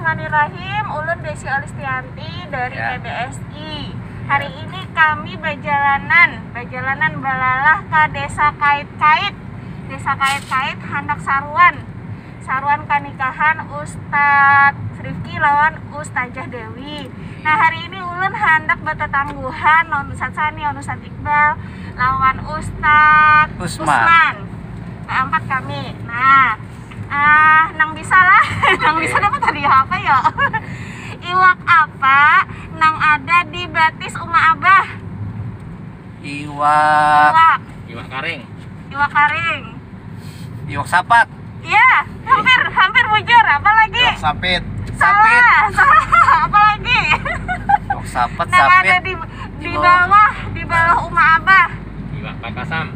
Bismillahirrahmanirrahim. Ulun Desi Alistianti dari PBSI. Hari ini kami bajalanan balalah ke Desa Kait-Kait. Desa Kait-Kait hendak saruan kanikahan Ustadz Rifki lawan Ustazah Dewi. Nah, hari ini ulun hendak bertetangguhan non Ustadz Sani, non Ustadz Iqbal lawan Ustadz Usman. Empat kami. Nah, nang bisa lah, nang bisa dapat hadiah apa ya? Iwak apa nang ada di batis Uma Abah? Iwak karing. Iwak karing. Iwak sapat. Iya, hampir bujur. Apa lagi? Iwak sapit. Salah. Apa lagi? Iwak sapat, nang sapit. ada di bawah Uma Abah. Iwak pakasam.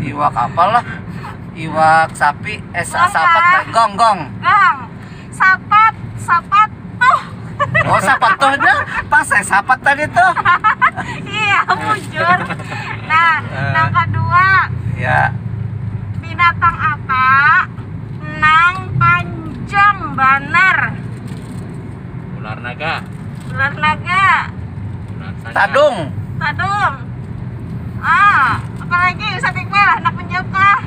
Iwak apalah? Iwak sapi, sapat, gong. Gong. Sapat tuh. Oh, sapat tuh aja. Pas saya sapat tadi tuh. Iya, bujur. Nah, yang kedua, Ya. binatang apa nang panjang banar? Ular naga. Ular naga. Ular sanca. Tadung. Apalagi Ustadz Iqbal, anak menjawab kah?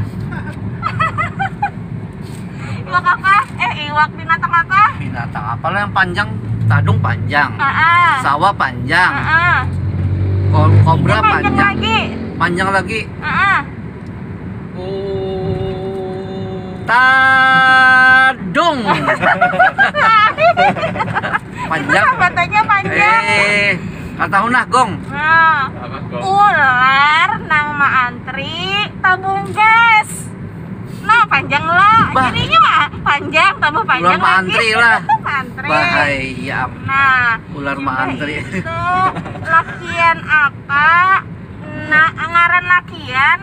Iwak apa? Iwak binatang apa? Binatang apalah yang panjang? Tadung panjang. Sawah panjang. Kobra panjang. Panjang lagi. Tadung. Panjang. Katanya panjang. Kata nah gong. Apa kok? Ular nang maantri tabung gas. Nah, panjang lah. Bah. Jadinya mah panjang tambah panjang Ular maantri lagi. lah. Maantri. Bahaya. Nah, Ular maantri. itu lakian apa? Nah, ngaran lakian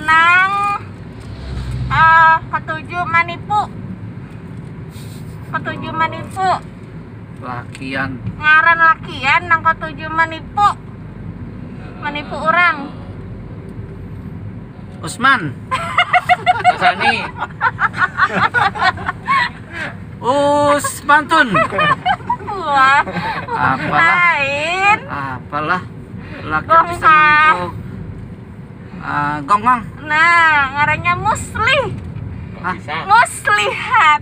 nang ketujuh manipu. Lakian. Ngaran lakian nang ketujuh manipu orang. Usman. Sani. Usmantun. Wah. Apalah. Lain. Apalah. Lakian Gong bisa kah? menipu. Gonggong. Nah, ngarannya muslih. Hah? Bisa. Muslihat.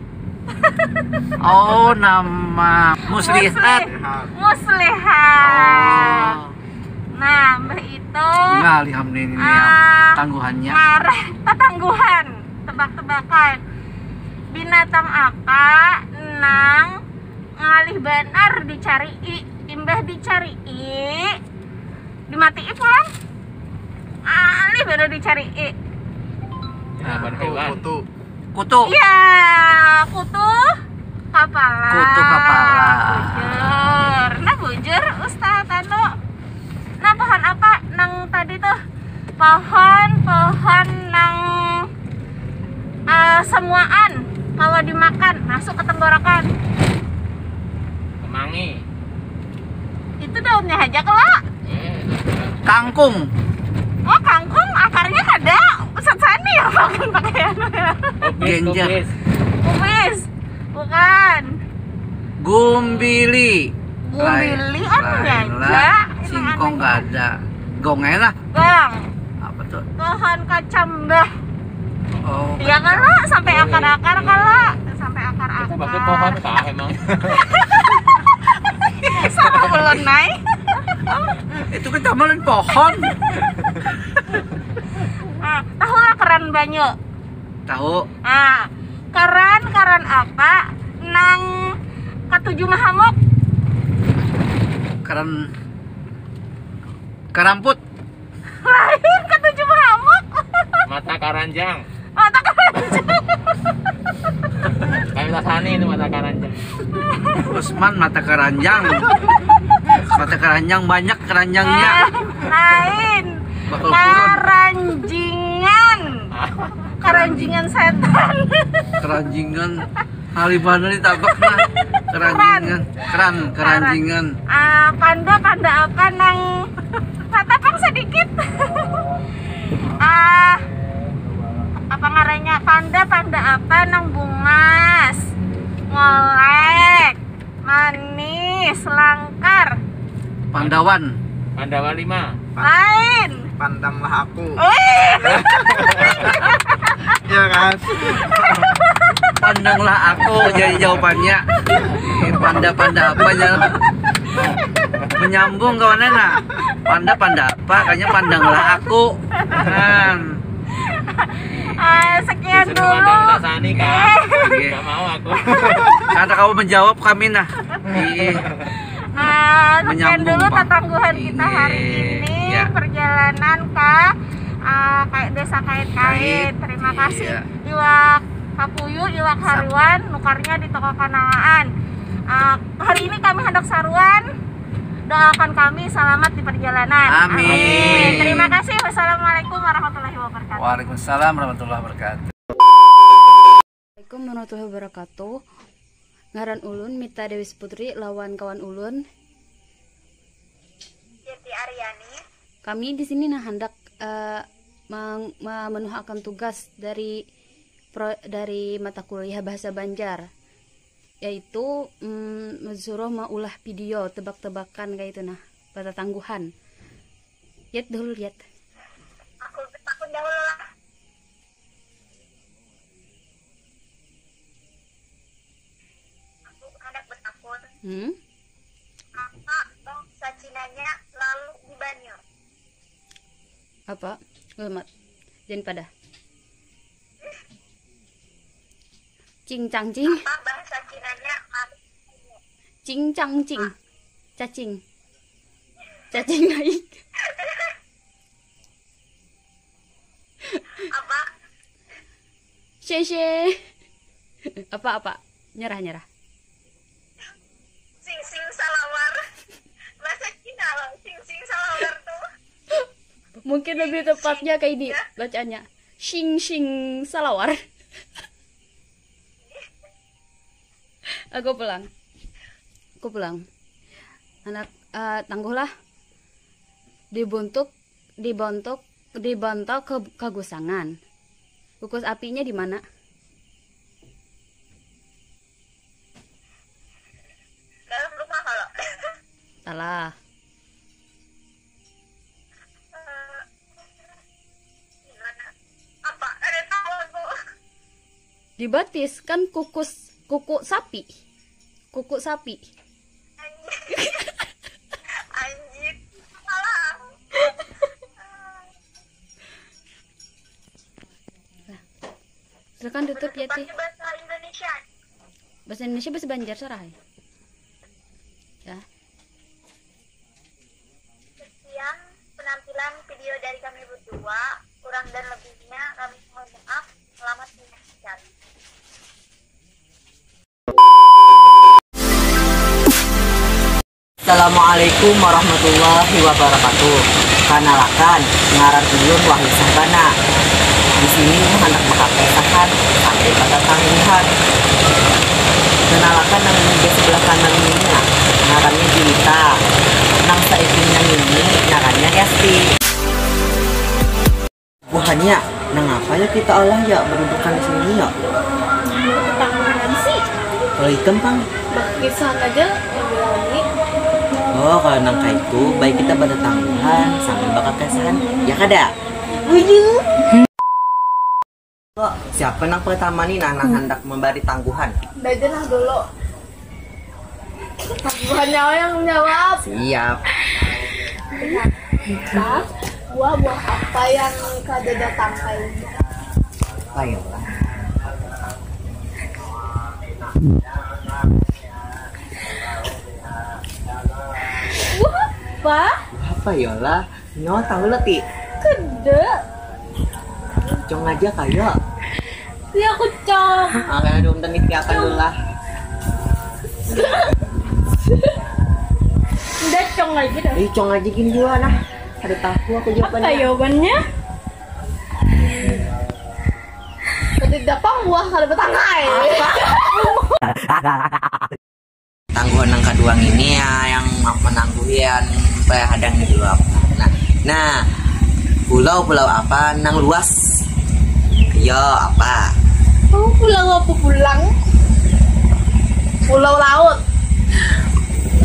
Oh, nama muslihat. Muslihat. Oh. Nah, mbah itu Enggak, alhamdulillah ini tangguhannya. ngarah tangguhan, tebak-tebakan. Binatang apa nang ngalih banar dicari imbah dicari dimatii pulang. Alih banar dicari Hewan hewan. Kutu. Iya, kutu kepala. Kutu kepala. Bujur. Nah, bujur Ustaz Anu. Nah, pohon apa nang tadi tuh? Pohon nang semuaan kalau dimakan masuk ke tenggorokan. Kemangi. Itu daunnya aja kelak. Kangkung. Oh, kangkung akarnya ada. Ustaz Sani ya makan pakai anu ya. Genjer. Kubis. Bukan. Gumbili. Gumbili anu Lain aja. lah. Singkong nggak ada. Gongnya lah. Bang, Apa tuh? pohon kacambah. Oh. Iya kan lo sampai akar-akar kalau sampai Itu akar-akar. maksud pohon kah emang? Sama ulun naik. Itu kita malah pohon. Tahu lah keran banyu. Tahu? Keran apa nang ketujuh mahamuk? Keramput. Lain ketujuh mahamuk. Mata karanjang. Mata keranjang. Kayak Sani itu mata karanjang. Usman mata keranjang. Mata keranjang banyak keranjangnya. Lain. Bakal turun. Karanjingan setan. Keranjingan. Halibana ditabak mah. Keranjingan. Keranjingan. Panda apa nang tatapang sedikit. Apa Pangaranya panda apa nang bungas, ngolek, manis, langkar. Pandawan. Pandawa 5. Lain. Pandanglah aku. Wih, Ya kan? Pandanglah aku jadi jawabannya. Panda apa ya? Menyambung kawan nak. Panda apa? Kayaknya pandanglah aku. Kan. sekian Disuruh dulu. pandang Sani kan. Iya. Gak mau aku. Karena kamu menjawab kami nah. Iya. Sekian Menyambung, dulu Pak. tatangguhan kita hari Iya. ini, Iya. perjalanan ke kayak desa kait-kait. Terima Iya. kasih Iwak Kapuyu, Iwak Haruan, nukarnya di toko Kanaan. Hari ini kami hendak saruan. Doakan kami selamat di perjalanan. Amin. Terima kasih. Wassalamualaikum warahmatullahi wabarakatuh. Waalaikumsalam warahmatullahi wabarakatuh. Assalamualaikum warahmatullahi wabarakatuh. Ngaran ulun Mita Dewi Putri lawan kawan ulun. Yeti Aryani. Kami di sini hendak memenuhkan tugas dari mata kuliah bahasa Banjar, yaitu mensuruh maulah video tebak-tebakan kayak itu nah pada tangguhan. Lihat dulu lihat. Aku takut dahulu lah. Aku hendak bertakun. Apa bangsa Cinanya lalu di Banyu? Apa? Selamat. Jangan pada. Cing cang cing, Apa bahasa Cinanya lalu di Banyu? cing cang cing, cacing, cacing naik. Apa? Sheshe. Apa? Nyerah. Sing sing salawar. Bahasa Cina loh, sing sing salawar tuh. Mungkin lebih tepatnya kayak ini bacanya. Shing shing salawar. Aku pulang. Anak tangguhlah. Dibontok ke kagusangan. Kukus apinya di mana? Dalam rumah kalau. Salah. Gimana? Apa? Ada tahu aku. Dibatis kan kuku sapi. Anjir. Salah. Silakan tutup ya Ti. Tepatnya bahasa Indonesia. Bahasa Indonesia bahasa Banjar sarah ya. Sekian penampilan video dari kami berdua. Kurang dan lebihnya kami mohon maaf. Selamat menyaksikan. Assalamualaikum warahmatullahi wabarakatuh. Kanalakan ngaran ulun Wahyu Sabana. Di sini anak makapesakan sampai pada tangguhan. Kenalakan nang di sebelah kanan ini ngarannya Jinta. Nang saikingnya ini ngarannya Yasti. Buhannya, nang apa ya kita Allah ya berdudukan di sini ya? Tangan sih. Kalau hitam kan? Kisah aja lagi. Oh, kalau nang kayak itu, baik kita pada tangguhan sambil bakal kesan. Ya kada? Oh, siapa nang pertama nih nang hendak memberi tangguhan? Dajenah dulu. Tangguhannya yang menjawab. Siap. Buah apa yang kada datang kayak Ayolah. apa? Apa yolah? Nyo tahu letih. Kede. Cong aja kayak. Ya aku cong. Akan dong tenit akan dulu lah. Udah cong lagi dah. Cong aja gini juga nah. Ada tahu aku Apa jawabannya. jawabannya? Tadi dapat buah kada betangai. Tangguhan nang kaduang ini ya yang menangguhian hadang di luar. Nah, pulau apa nang luas? Yo, apa? Oh, pulau apa pulang? Pulau laut.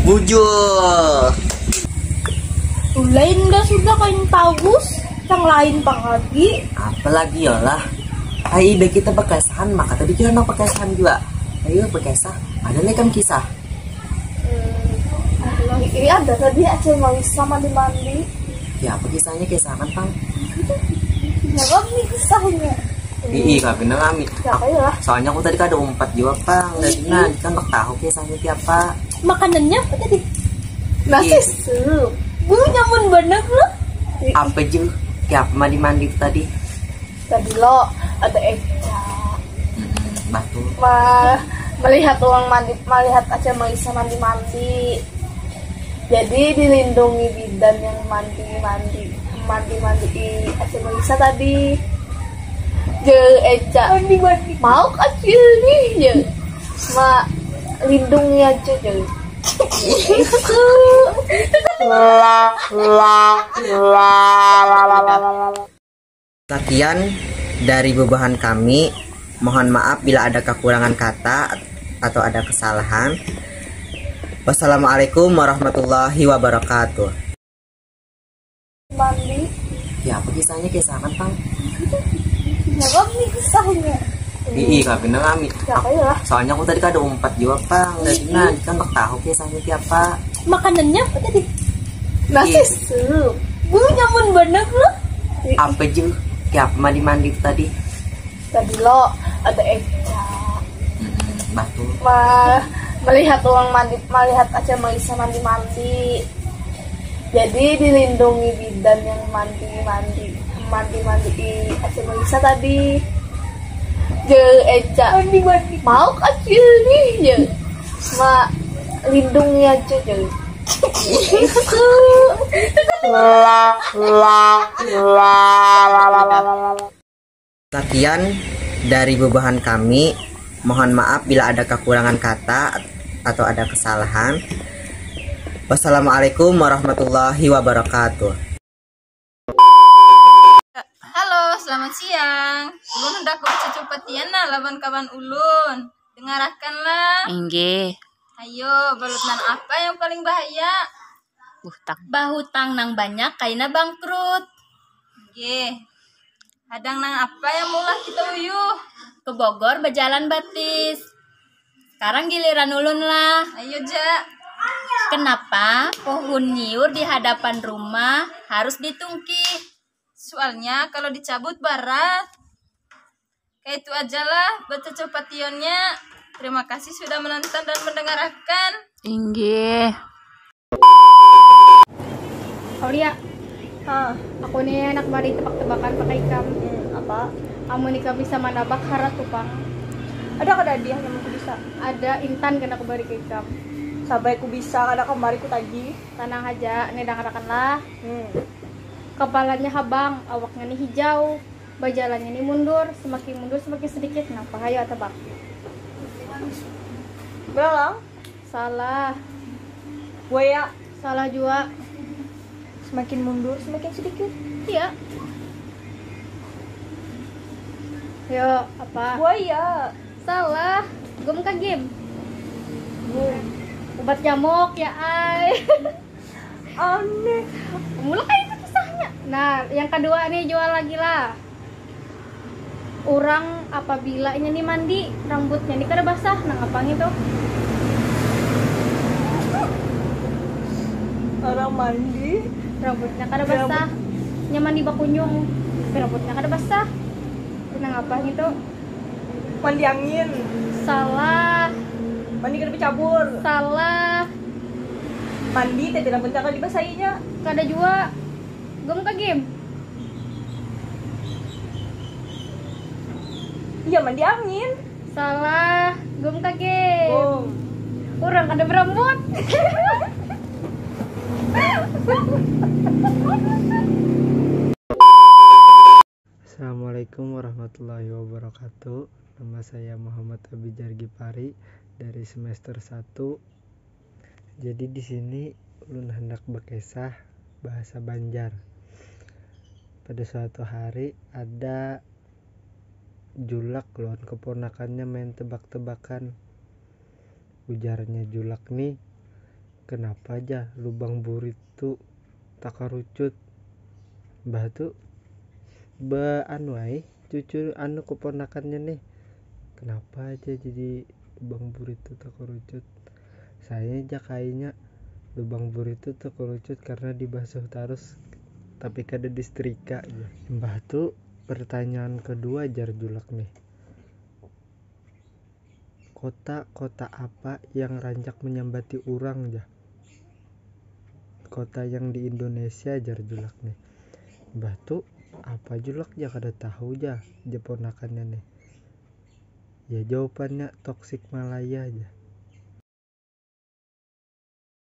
Bujur. Lain dah sudah kain bagus, yang lain pang lagi. Apalagi ya lah. Hai, ide kita berkesan, maka tadi kita nak berkesan juga. Ayo berkesah. Ada nih kan kisah. Iya ada tadi Aceh mau sama mandi. Ya apa kisahnya kesangan pang? Ya kok nih kisahnya. Iya, bener kami. Ya kayak Soalnya aku tadi kan ada umpat juga pang. Dari nanti kan tak tahu kisahnya tiapa. makanannya apa tadi? Nasi Iya. sup. Gue nyamun banget loh. Apa juga? Tiap mandi tadi. Tadi lo ada Eca. Batu. Melihat uang mandi, melihat Aceh Maisa mandi. Jadi dilindungi bidan yang mandi Aceh Maisa tadi. Je Eca mandi. Mau kecil nih je. Lindungi aja je. Sekian dari bebahan kami. Mohon maaf bila ada kekurangan kata atau ada kesalahan. Wassalamualaikum warahmatullahi wabarakatuh. Mandi. Ya apa kisahnya kesangan pang? Ya kok nih kisahnya. Iya, bener kami. Ya kayak Soalnya aku tadi kan ada umpat juga pang. Dari nanti kan tak tahu kisahnya tiapa. makanannya apa tadi? Nasi Iya. sup. Gue nyamun banget loh. Apa juga? Tiap mandi tadi. Tadi lo ada Eca. Batu. Melihat uang melihat Aceh Maisa mandi. Jadi dilindungi bidan yang mandi Aceh Maisa tadi. Je Eca mandi. Mau kecil nih je. Lindungi aja je. Sekian dari bebahan kami. Mohon maaf bila ada kekurangan kata atau ada kesalahan. Wassalamualaikum warahmatullahi wabarakatuh. Halo, selamat siang. Ulun hendak bercucupat Tiana lawan kawan ulun. Dengarkanlah. Inggih. Ayo, balutnan apa yang paling bahaya? Bahutang nang banyak kaina bangkrut. Oke. Hadang nang apa yang mulah kita uyuh? Ke Bogor berjalan batis. Sekarang giliran ulun lah. Ayo, Ja. Kenapa pohon nyiur di hadapan rumah harus ditungki? Soalnya kalau dicabut barat. Kayak itu aja lah bercucupat tionnya. Terima kasih sudah menonton dan mendengarkan. Inggih. Aulia, aku nih anak mari tebak-tebakan pakai ikam. Apa? Kamu nikah bisa manabak harat tupang. Ada kada dia yang aku bisa. Ada intan kena kembali ke ikam. Sampai aku bisa kada kemari ku tadi. Tenang aja, nih dengarkanlah. Kepalanya habang, awaknya nih hijau, bajalannya nih mundur semakin sedikit. Kenapa? Hayo tebak. Belang. Salah, Buaya. salah juga. Semakin mundur semakin sedikit. Iya. Yo, apa? Buaya. Salah. Gum ke game. Obat nyamuk ya ay. Aneh. Mula kayak itu kisahnya. Nah, yang kedua nih jual lagi lah. Orang apabila ini nih mandi, rambutnya nih kada basah, nah ngapang itu? Orang mandi. Rambutnya kada basah. Nya mandi bakunyung, tapi rambutnya kada basah. Nah ngapang itu? Mandi angin. Salah, Mandi kada dicabur. salah. Mandi teh tidak bentar kali dibasahinya. Kada juga. Gum ke game. Iya mandi angin. Salah, gum ke game. Oh. Orang kada berambut. Assalamualaikum warahmatullahi wabarakatuh. Nama saya Muhammad Abijar Gipari dari semester 1. Jadi di sini ulun hendak berkisah bahasa Banjar. Pada suatu hari ada Julak lawan keponakannya main tebak-tebakan. Ujarnya Julak nih, kenapa aja lubang burit tuh tak kerucut? Mbah tuh cucu keponakannya nih, kenapa aja jadi lubang burit tuh tak kerucut? Saya aja kayaknya lubang burit tuh tak kerucut karena dibasuh terus tapi kada disetrika aja. Mbah tuh pertanyaan kedua jar Julak nih, kota apa yang rancak menyambati orang aja? Kota yang di Indonesia jar Julak nih. Mbah tuh apa Julak ya kada tahu aja ponakannya nih. Ya jawabannya Tasik Malaya aja.